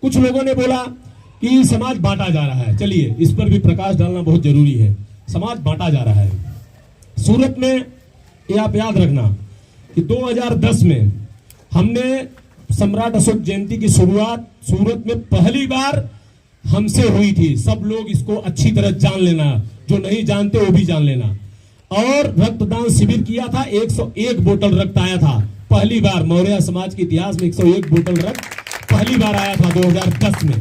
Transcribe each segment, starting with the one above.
कुछ लोगों ने बोला कि समाज बांटा जा रहा है। चलिए इस पर भी प्रकाश डालना बहुत जरूरी है। समाज बांटा जा रहा है सूरत में। ये आप याद रखना कि 2010 में हमने सम्राट अशोक जयंती की शुरुआत सूरत में पहली बार हमसे हुई थी। सब लोग इसको अच्छी तरह जान लेना, जो नहीं जानते वो भी जान लेना। और रक्तदान शिविर किया था, 101 बोतल रक्त आया था पहली बार। मौर्य समाज के इतिहास में 101 बोतल रक्त पहली बार आया था 2010 में।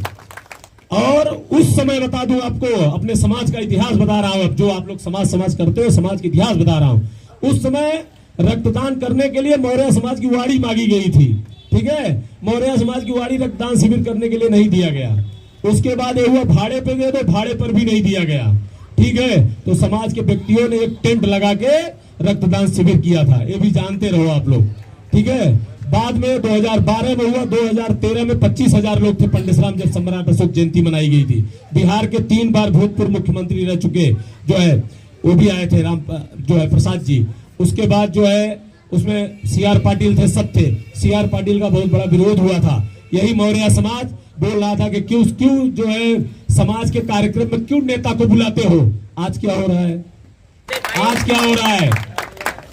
और उस समय बता दूं आपको, अपने समाज का इतिहास बता रहा हूं, जो आप लोग समाज करते हो, समाज का इतिहास बता रहा हूं। उस समय रक्तदान करने के लिए मौर्य समाज की वाड़ी मांगी गई थी, ठीक है। मौर्य समाज की वाड़ी रक्तदान शिविर करने के लिए नहीं दिया गया। उसके बाद ये हुआ भाड़े पे दे दो, भाड़े पर भी नहीं दिया गया, ठीक है। तो समाज के व्यक्तियों ने एक टेंट लगा के रक्तदान शिविर किया था, ये भी जानते रहो आप लोग, ठीक है। बाद में 2012 में हुआ, 2013 में 25,000 लोग थे पंडितराम जब सम्राट अशोक जयंती मनाई गई थी। बिहार के 3 बार भूतपूर्व मुख्यमंत्री रह चुके जो है वो भी आए थे, राम जो है प्रसाद जी। उसके बाद जो है उसमें CR पाटिल थे, सब थे। CR पाटिल का बहुत बड़ा विरोध हुआ था। यही मौर्य समाज बोल रहा था कि क्यों जो है समाज के कार्यक्रम में क्यों नेता को बुलाते हो। आज क्या हो रहा है, आज क्या हो रहा है?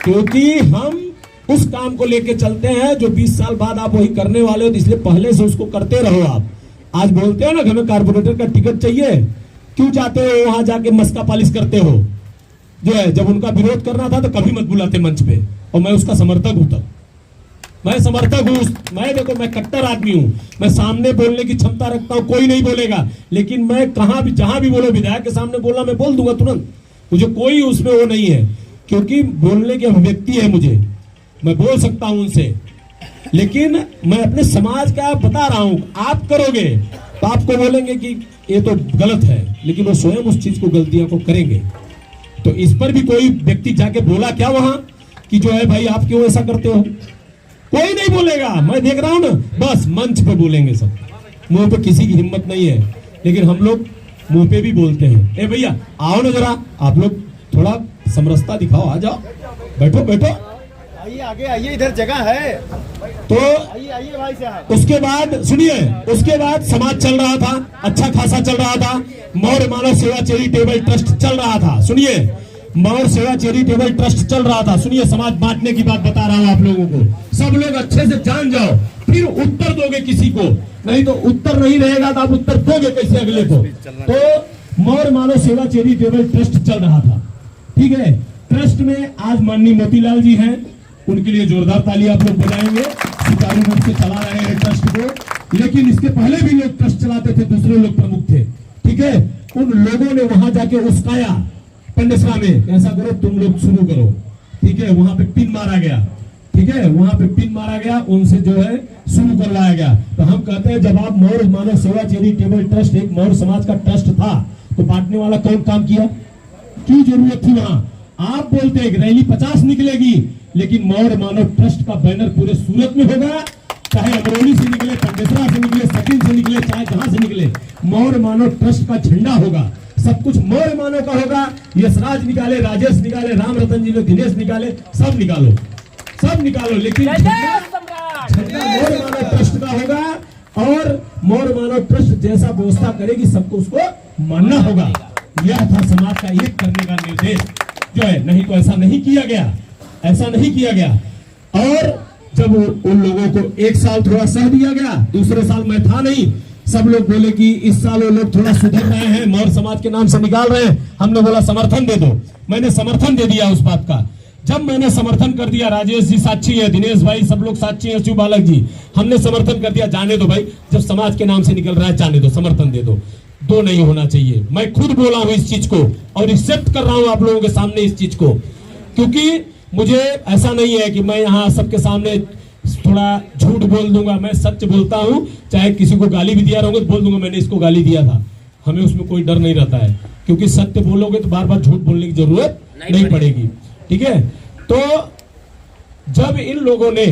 क्योंकि हम उस काम को लेके चलते हैं जो 20 साल बाद आप वही करने वाले हो, इसलिए पहले से उसको करते रहो। आप आज बोलते हो ना कि हमें कारपोरेटर का टिकट चाहिए, क्यों जाते हो वहां जाके मस्का पालिश करते हो जो है। जब उनका विरोध करना था तो कभी मत बुलाते मंच पे, और मैं उसका समर्थक हूं। तब मैं समर्थक हूं, मैं देखो मैं कट्टर आदमी हूं, मैं सामने बोलने की क्षमता रखता हूं, कोई नहीं बोलेगा, लेकिन मैं कहां भी जहां भी बोलो, विधायक के सामने बोलना मैं बोल दूंगा तुरंत, मुझे कोई उसमें वो नहीं है, क्योंकि बोलने की अभिव्यक्ति है मुझे, मैं बोल सकता हूं उनसे। लेकिन मैं अपने समाज का बता रहा हूं, आप करोगे तो आपको बोलेंगे कि ये तो गलत है, लेकिन वो स्वयं उस चीज को, गलतियों को करेंगे। तो इस पर भी कोई व्यक्ति जाके बोला क्या वहां कि जो है भाई आप क्यों ऐसा करते हो? कोई नहीं बोलेगा, मैं देख रहा हूं ना, बस मंच पे बोलेंगे सब, मुंह पे किसी की हिम्मत नहीं है, लेकिन हम लोग मुंह पे भी बोलते हैं। ए भैया आओ ना जरा, आप लोग थोड़ा समरसता दिखाओ, आ जाओ, बैठो बैठो, आइए आगे आइए, इधर जगह है तो आइए आइए भाई साहब। उसके बाद सुनिए, उसके बाद समाज चल रहा था, अच्छा खासा चल रहा था। मौर्य मानव सेवा चैरिटेबल ट्रस्ट चल रहा था, सुनिए, मौर्य सेवा चैरिटेबल ट्रस्ट चल रहा था। सुनिए, समाज बांटने की बात बता रहा हूं आप लोगों को, सब लोग अच्छे से जान जाओ, फिर उत्तर दोगे किसी को, नहीं तो उत्तर नहीं रहेगा तो आप उत्तर दोगे कैसे अगले को। तो मौर्य मानव सेवा चैरिटेबल ट्रस्ट चल रहा था, ठीक है। ट्रस्ट में आज माननीय मोतीलाल जी हैं, उनके लिए जोरदार ताली आप लोग बजाएंगे, सुचारू रूप से चला रहे हैं ट्रस्ट को। लेकिन इसके पहले भी लोग ट्रस्ट चलाते थे, दूसरे लोग प्रमुख थे, ठीक है। उन लोगों ने वहां जाके उस्काया पंडितरा में, ऐसा करो तुम लोग शुरू करो, ठीक है। वहां पे पिन मारा गया, ठीक है, वहां पे पिन मारा गया, उनसे जो है शुरू करवाया गया। तो हम कहते हैं जब आप मौर्य मानव सेवा चैरिटेबल ट्रस्ट, एक मौर्य समाज का ट्रस्ट था, तो बांटने वाला कौन काम किया, क्यों जरूरत थी वहां? आप बोलते हैं रैली 50 निकलेगी, लेकिन मौर्य मानव ट्रस्ट का बैनर पूरे सूरत में होगा, चाहे अमरोली से निकले, पंडितरा से निकले, सचिन से निकले, चाहे जहां से निकले, मौर्य मानव ट्रस्ट का झंडा होगा, सब कुछ मौर्य मानव का होगा। यशराज निकाले, राजेश निकाले, राम रतन जी ने दिनेश निकाले, सब निकालो, सब निकालो, लेकिन झंडा मौर्य मानव ट्रस्ट का होगा। और मौर्य मानव ट्रस्ट जैसा व्यवस्था करेगी, सबको उसको मानना होगा। यह था समाज का एक करने का निर्देश जो है, नहीं तो ऐसा नहीं किया गया, ऐसा नहीं किया गया। और जब उन लोगों को एक साल थोड़ा सह दिया गया, दूसरे साल मैं था नहीं, सब लोग बोले कि इस साल वो लोग थोड़ा सुधर रहे हैं, मौर्य समाज के नाम से निकाल रहे हैं, हमने बोला समर्थन दे दो। मैंने समर्थन दे दिया उस बात का। जब मैंने समर्थन कर दिया, राजेश जी साक्षी है, दिनेश भाई सब लोग साक्षी है, शिव बालक जी, हमने समर्थन कर दिया, जाने दो भाई, जब समाज के नाम से निकल रहा है जाने दो, समर्थन दे दो, दो नहीं होना चाहिए। मैं खुद बोला हूं इस चीज को और एक्सेप्ट कर रहा हूं आप लोगों के सामने इस चीज को, क्योंकि मुझे ऐसा नहीं है कि मैं यहाँ सबके सामने थोड़ा झूठ बोल दूंगा, मैं सच बोलता हूं। चाहे किसी को गाली भी दिया रहूंगा तो बोल दूंगा मैंने इसको गाली दिया था, हमें उसमें कोई डर नहीं रहता है, क्योंकि सत्य बोलोगे तो बार बार झूठ बोलने की जरूरत नहीं पड़ेगी, ठीक है। तो जब इन लोगों ने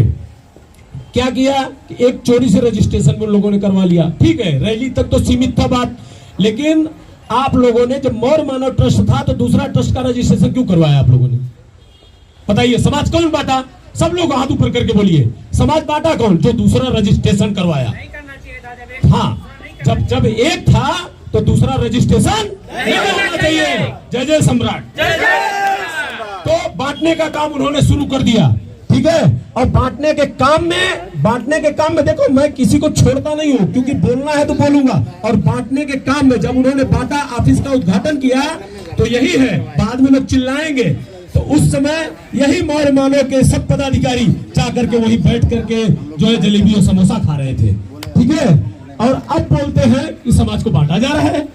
क्या किया, एक चोरी से रजिस्ट्रेशन में लोगों ने करवा लिया, ठीक है, रैली तक तो सीमित था बात, लेकिन आप लोगों ने जब मौर्य मानव ट्रस्ट था तो दूसरा ट्रस्ट का रजिस्ट्रेशन क्यों करवाया आप लोगों ने? बताइए, समाज कौन बांटा? सब लोग हाथ ऊपर करके बोलिए, समाज बांटा कौन? जो दूसरा रजिस्ट्रेशन करवाया। हाँ, जब एक था तो दूसरा रजिस्ट्रेशन नहीं होना चाहिए। जय जय सम्राट। तो बांटने का काम उन्होंने शुरू कर दिया, ठीक है। और बांटने के काम में देखो, मैं किसी को छोड़ता नहीं हूं, क्योंकि बोलना है तो बोलूंगा। और बांटने के काम में जब उन्होंने बांटा, ऑफिस का उद्घाटन किया, तो यही है, बाद में लोग चिल्लाएंगे, तो उस समय यही मौर्य मानव के सब पदाधिकारी जा करके वहीं बैठ करके जो है जलेबी और समोसा खा रहे थे, ठीक है। और अब बोलते हैं कि समाज को बांटा जा रहा है।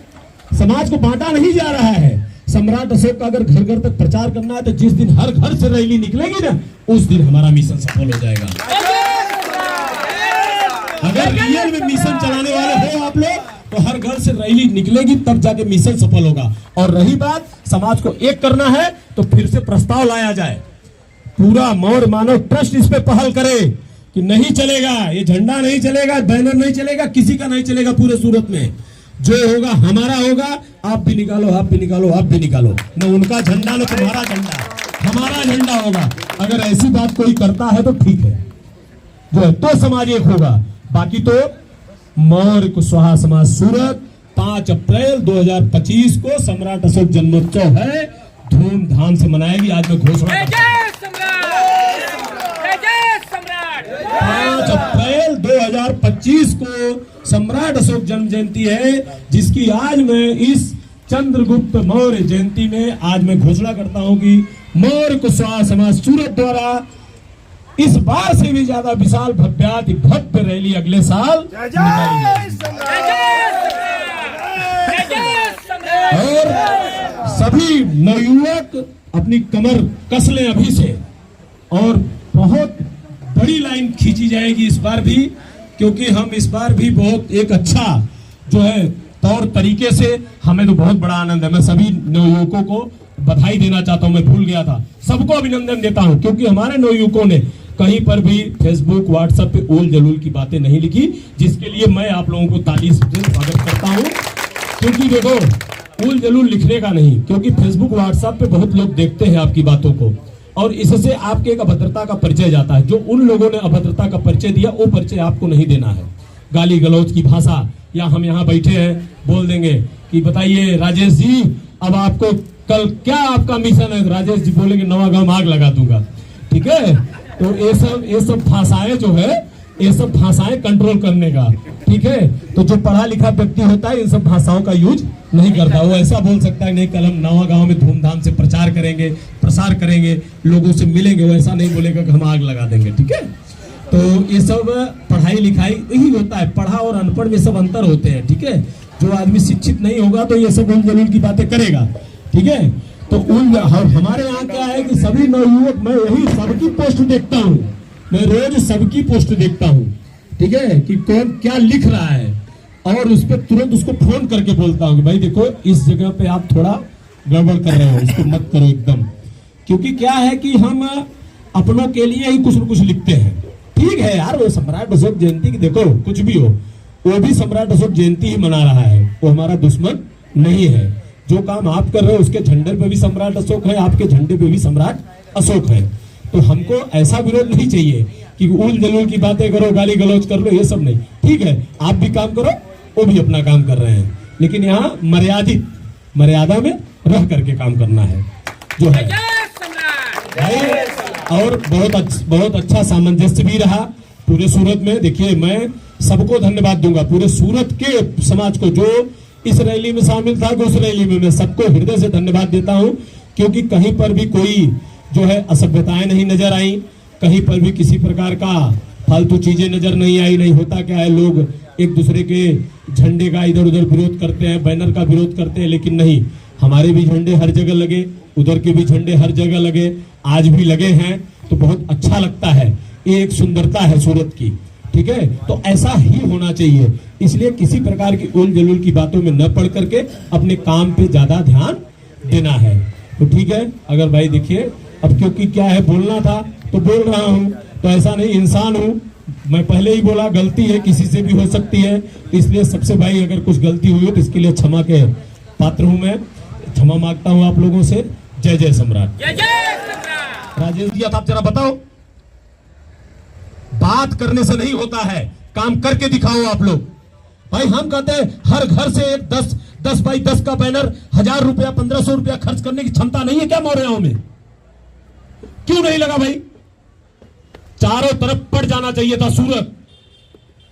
समाज को बांटा नहीं जा रहा है। सम्राट अशोक का अगर घर घर तक प्रचार करना है, तो जिस दिन हर घर से रैली निकलेगी ना, उस दिन हमारा मिशन सफल हो जाएगा। अगर रियल में मिशन चलाने वाले हो आप लोग, तो हर घर से रैली निकलेगी, तब जाके मिशन सफल होगा। और रही बात समाज को एक करना है, तो फिर से प्रस्ताव लाया जाए, पूरा मौर्य मानव ट्रस्ट इस पे पहल करे कि नहीं चलेगा, ये झंडा नहीं चलेगा, बैनर नहीं चलेगा, किसी का नहीं चलेगा पूरे सूरत में। जो होगा हमारा होगा, आप भी निकालो, आप भी निकालो, आप भी निकालो। न उनका झंडा न तुम्हारा झंडा, हमारा झंडा होगा। अगर ऐसी बात कोई करता है तो ठीक है, जो है तो समाज एक होगा। बाकी तो मौर्य कुशवाहा समाज सूरत 5 अप्रैल 2025 को सम्राट अशोक जन्मोत्सव है, धूमधाम से मनाएगी। आज मैं घोषणा 5 अप्रैल 2025 को सम्राट अशोक जन्म जयंती है, जिसकी आज मैं इस चंद्रगुप्त मौर्य जयंती में आज मैं घोषणा करता हूं कि मौर्य कुशवाहा समाज सूरत द्वारा इस बार से भी ज्यादा विशाल भव्य रैली अगले साल और सभी नवयुवक अपनी कमर कस लें अभी से, और बहुत बड़ी लाइन खींची जाएगी इस बार भी, क्योंकि हम इस बार भी बहुत एक अच्छा जो है तौर तरीके से, हमें तो बहुत बड़ा आनंद है। मैं सभी नवयुवकों को बधाई देना चाहता हूं, मैं भूल गया था, सबको अभिनंदन देता हूं, क्योंकि हमारे नवयुवकों ने कहीं पर भी फेसबुक व्हाट्सएप पे उल जलूल की बातें नहीं लिखी, जिसके लिए मैं आप लोगों को ताली से स्वागत करता हूं। क्योंकि देखो, उल जलूल लिखने का नहीं, क्योंकि फेसबुक व्हाट्सएप पे बहुत लोग देखते हैं आपकी बातों को, और इससे आपके एक अभद्रता का परिचय जाता है। जो उन लोगों ने अभद्रता का परिचय दिया, वो परिचय आपको नहीं देना है। गाली गलौज की भाषा, या हम यहाँ बैठे हैं बोल देंगे कि बताइए राजेश जी, अब आपको कल क्या आपका मिशन है, राजेश जी बोलेंगे नवागांव में आग लगा दूंगा, ठीक है। तो ये सब भाषाएं जो है, ये सब भाषाएं कंट्रोल करने का, ठीक है। तो जो पढ़ा लिखा व्यक्ति होता है इन सब भाषाओं का यूज नहीं करता। वो ऐसा बोल सकता है नहीं, कल हम नवागांव में धूमधाम से प्रचार करेंगे, प्रसार करेंगे, लोगों से मिलेंगे, वो ऐसा नहीं बोलेगा कि हम आग लगा देंगे, ठीक है। तो ये सब पढ़ाई लिखाई यही होता है, पढ़ा और अनपढ़ में सब अंतर होते हैं, ठीक है। जो आदमी शिक्षित नहीं होगा तो ये सब उल जलूल की बातें करेगा, ठीक है। तो हमारे यहाँ क्या है कि सभी नवयुवक, मैं यही सबकी पोस्ट देखता हूँ, मैं रोज सबकी पोस्ट देखता हूँ, ठीक है, कि कौन क्या लिख रहा है, और उस पर तुरंत उसको फोन करके बोलता हूँ कि भाई देखो इस जगह पे आप थोड़ा गड़बड़ कर रहे हो, इसको मत करो एकदम। क्योंकि क्या है कि हम अपनों के लिए ही कुछ न कुछ लिखते हैं, ठीक है यार। वो सम्राट अशोक जयंती की देखो, कुछ भी हो, वो भी सम्राट अशोक जयंती ही मना रहा है, वो हमारा दुश्मन नहीं है। जो काम आप कर रहे हो उसके झंडे पे भी सम्राट अशोक है, आपके झंडे पे भी सम्राट अशोक है। तो हमको ऐसा विरोध नहीं चाहिए कि उल जलूल की बातें करो, गाली गलौज कर लो, ये सब नहीं, ठीक है। आप भी काम करो, वो भी अपना काम कर रहे हैं, लेकिन यहाँ मर्यादा में रह करके काम करना है, जो है भाई। और बहुत अच्छा सामंजस्य भी रहा पूरे सूरत में। देखिए, मैं सबको धन्यवाद दूंगा, पूरे सूरत के समाज को, जो इस रैली में शामिल था, उस रैली में मैं सबको हृदय से धन्यवाद देता हूं, क्योंकि कहीं पर भी कोई जो है असभ्यताएं नहीं नजर आई, कहीं पर भी किसी प्रकार का फालतू चीजें नजर नहीं आई। नहीं होता क्या है, लोग एक दूसरे के झंडे का इधर उधर विरोध करते हैं, बैनर का विरोध करते हैं, लेकिन नहीं, हमारे भी झंडे हर जगह लगे, उधर के भी झंडे हर जगह लगे, आज भी लगे हैं, तो बहुत अच्छा लगता है। ये एक सुंदरता है सूरत की, ठीक है। तो ऐसा ही होना चाहिए, इसलिए किसी प्रकार की उल जलूल की बातों में न पड़ करके अपने काम पे ज्यादा ध्यान देना है। तो ठीक है, अगर भाई देखिए, अब क्योंकि क्या है, बोलना था तो बोल रहा हूँ, तो ऐसा नहीं, इंसान हूँ, मैं पहले ही बोला गलती है, किसी से भी हो सकती है, इसलिए सबसे भाई अगर कुछ गलती हुई हो तो इसके लिए क्षमा के पात्र हूँ, मैं क्षमा मांगता हूँ आप लोगों से। जय जय सम्राट। राजेश जी, आप जरा बताओ, बात करने से नहीं होता है, काम करके दिखाओ आप लोग। भाई हम कहते हैं हर घर से एक 10 बाई 10 का बैनर 1000 रुपया 1500 रुपया खर्च करने की क्षमता नहीं है क्या मौर्याओं में? क्यों नहीं लगा भाई? चारों तरफ पड़ जाना चाहिए था सूरत।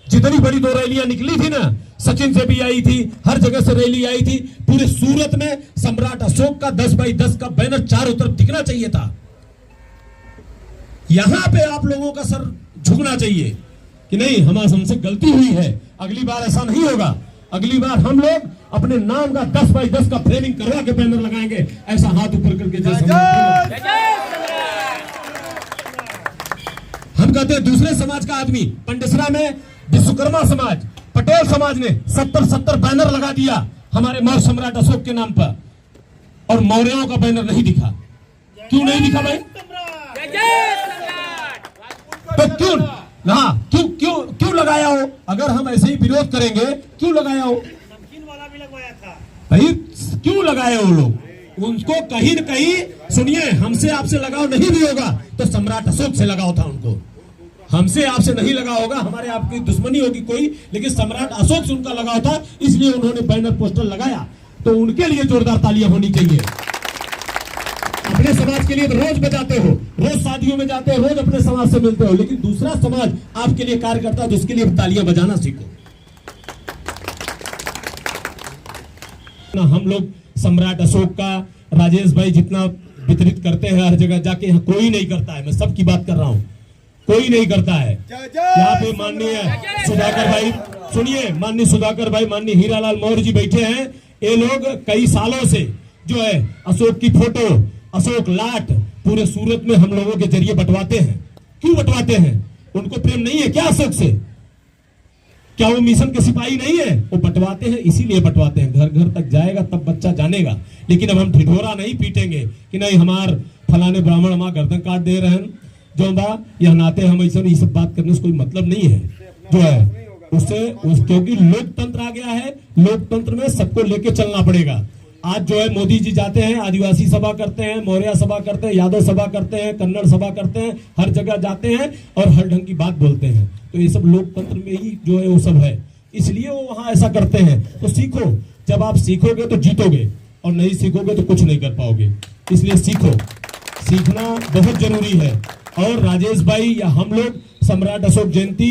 जितनी बड़ी 2 रैलियां निकली थी ना, सचिन से भी आई थी, हर जगह से रैली आई थी, पूरे सूरत में सम्राट अशोक का 10 बाई 10 का बैनर चारों तरफ दिखना चाहिए था। यहां पे आप लोगों का सर झुकना चाहिए कि नहीं हमसे गलती हुई है, अगली बार ऐसा नहीं होगा। अगली बार हम लोग अपने नाम का 10 बाई 10 का फ्रेमिंग करवा के बैनर लगाएंगे, ऐसा हाथ ऊपर करके जैसे हम कहते हैं। दूसरे समाज का आदमी पंडेसरा में विश्वकर्मा समाज, पटेल समाज ने 70 बैनर लगा दिया हमारे मौर्य सम्राट अशोक के नाम पर, और मौर्यों का बैनर नहीं दिखा। क्यों नहीं दिखा भाई? तो क्यों क्यों लगाया हो? अगर हम ऐसे ही विरोध करेंगे क्यों लगाया हो? नमकीन वाला भी लगवाया था भाई, क्यों लगाए हो लोग? उनको कहीं न कहीं सुनिए, हमसे आपसे लगाव नहीं भी होगा तो सम्राट अशोक से लगाव था उनको। हमसे आपसे नहीं लगा होगा, हमारे आपकी दुश्मनी होगी कोई, लेकिन सम्राट अशोक से उनका लगाव था, इसलिए उन्होंने बैनर पोस्टर लगाया। तो उनके लिए जोरदार तालियां होनी चाहिए। अपने समाज के लिए तो रोज बजाते हो, रोज शादियों में जाते हो, रोज अपने समाज से मिलते हो, लेकिन दूसरा समाज आपके लिए कार्य करता है तो उसके लिए तालियां बजाना सीखो ना। हम लोग सम्राट अशोक का राजेश भाई जितना वितरित करते हैं हर जगह जाके, यहाँ कोई नहीं करता है। मैं सबकी बात कर रहा हूँ, कोई नहीं करता है। यहाँ पे माननीय सुधाकर भाई, सुनिए, माननीय सुधाकर भाई, माननीय हीरालाल मौर्य जी बैठे हैं। ये लोग कई सालों से जो है अशोक की फोटो, अशोक लाट पूरे सूरत में हम लोगों के जरिए बंटवाते हैं। क्यों बंटवाते हैं? उनको प्रेम नहीं है क्या अशोक से? क्या वो मिशन के सिपाही नहीं है? वो बंटवाते हैं, इसीलिए बंटवाते हैं। घर घर तक जाएगा तब बच्चा जानेगा। लेकिन अब हम ढिढोरा नहीं पीटेंगे कि नहीं हमार फलाने ब्राह्मण हमारा गर्दन काट दे रहे हैं, जो बा यह नाते हम ऐसा ये सब बात करने से कोई मतलब नहीं है जो है उससे क्योंकि लोकतंत्र आ गया है। लोकतंत्र में सबको लेके चलना पड़ेगा। आज जो है मोदी जी जाते हैं, आदिवासी सभा करते हैं, मौर्य सभा करते हैं, यादव सभा करते हैं, कन्नड़ सभा करते हैं, हर जगह जाते हैं और हर ढंग की बात बोलते हैं। तो ये सब लोकतंत्र में ही जो है वो सब है, इसलिए वो वहां ऐसा करते हैं। तो सीखो, जब आप सीखोगे तो जीतोगे, और नहीं सीखोगे तो कुछ नहीं कर पाओगे। इसलिए सीखो, सीखना बहुत जरूरी है। और राजेश भाई या हम लोग सम्राट अशोक जयंती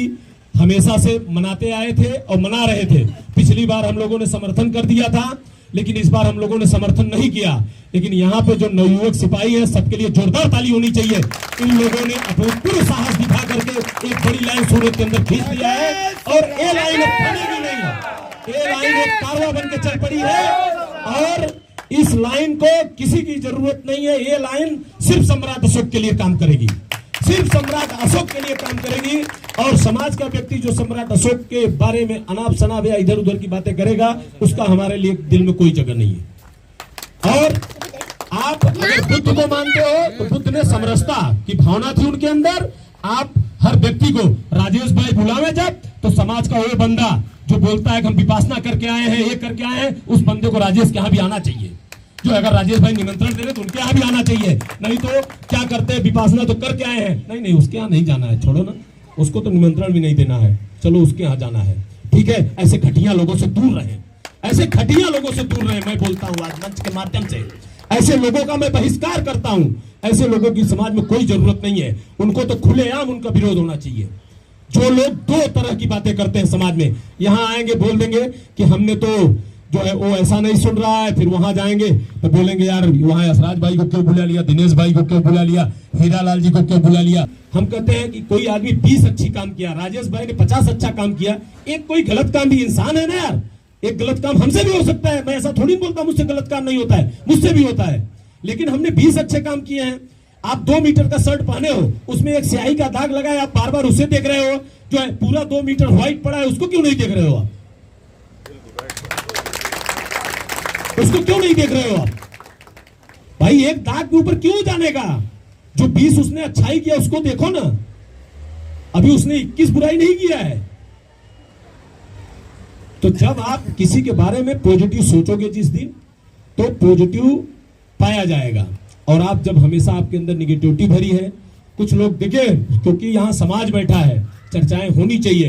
हमेशा से मनाते आए थे और मना रहे थे। पिछली बार हम लोगों ने समर्थन कर दिया था, लेकिन इस बार हम लोगों ने समर्थन नहीं किया। लेकिन यहाँ पे जो नवयुवक सिपाही है, सबके लिए जोरदार ताली होनी चाहिए। इन लोगों ने अभूतपूर्व साहस दिखा करके एक बड़ी लाइन सूरत के अंदर खींच दिया है, और ये लाइन थमेगी नहीं। ये लाइन एक कारवा बन के चल पड़ी है, और इस लाइन को किसी की जरूरत नहीं है। ये लाइन सिर्फ सम्राट अशोक के लिए काम करेगी, सिर्फ सम्राट अशोक के लिए काम करेगी। और समाज का व्यक्ति जो सम्राट अशोक के बारे में अनाप शनाप या इधर उधर की बातें करेगा, उसका हमारे लिए दिल में कोई जगह नहीं है। और आप अगर बुद्ध को मानते हो तो बुद्ध ने समरसता की भावना थी उनके अंदर। आप हर व्यक्ति को राजेश भाई बुलावे जब, तो समाज का वो बंदा जो बोलता है कि हम विपासना करके आए हैं, ये करके आए हैं, उस बंदे को राजेश के यहाँ भी आना चाहिए। जो अगर राजेश भाई निमंत्रण दे रहे तो उनके यहाँ भी आना चाहिए। नहीं तो क्या करते हैं, विपासना तो करके आए हैं, नहीं नहीं उसके यहाँ नहीं जाना है, छोड़ो ना, उसको तो निमंत्रण भी नहीं देना है, चलो उसके यहाँ जाना है। ठीक है, ऐसे घटिया लोगों से दूर रहें, ऐसे घटिया लोगों से दूर रहें। मैं बोलता हूँ आज मंच के माध्यम से, ऐसे लोगों का मैं बहिष्कार करता हूँ। ऐसे लोगों की समाज में कोई जरूरत नहीं है। उनको तो खुलेआम उनका विरोध होना चाहिए। जो लोग दो तरह की बातें करते हैं समाज में, यहाँ आएंगे बोल देंगे कि हमने तो जो है वो ऐसा नहीं सुन रहा है, फिर वहां जाएंगे तो बोलेंगे यार वहां यशराज भाई को क्यों बुला लिया, दिनेश भाई को क्यों बुला लिया, हीरालाल जी को क्यों बुला लिया। हम कहते हैं कि कोई आदमी 20 अच्छी काम किया, राजेश भाई ने 50 अच्छा काम किया, एक कोई गलत काम भी, इंसान है ना यार, एक गलत काम हमसे भी हो सकता है। मैं ऐसा थोड़ी बोलता मुझसे गलत काम नहीं होता है, मुझसे भी होता है। लेकिन हमने 20 अच्छे काम किए हैं। आप 2 मीटर का शर्ट पहने हो, उसमें एक स्याही का दाग लगा है, आप बार बार उसे देख रहे हो। जो है पूरा 2 मीटर व्हाइट पड़ा है, उसको क्यों नहीं देख रहे हो आप? उसको क्यों नहीं देख रहे हो आप? भाई एक दाग के ऊपर क्यों जाने का? जो 20 उसने अच्छाई किया उसको देखो ना। अभी उसने 21 बुराई नहीं किया है। तो जब आप किसी के बारे में पॉजिटिव सोचोगे जिस दिन, तो पॉजिटिव पाया जाएगा। और आप जब हमेशा आपके अंदर निगेटिविटी भरी है, कुछ लोग देखे, क्योंकि यहां समाज बैठा है, चर्चाएं होनी चाहिए।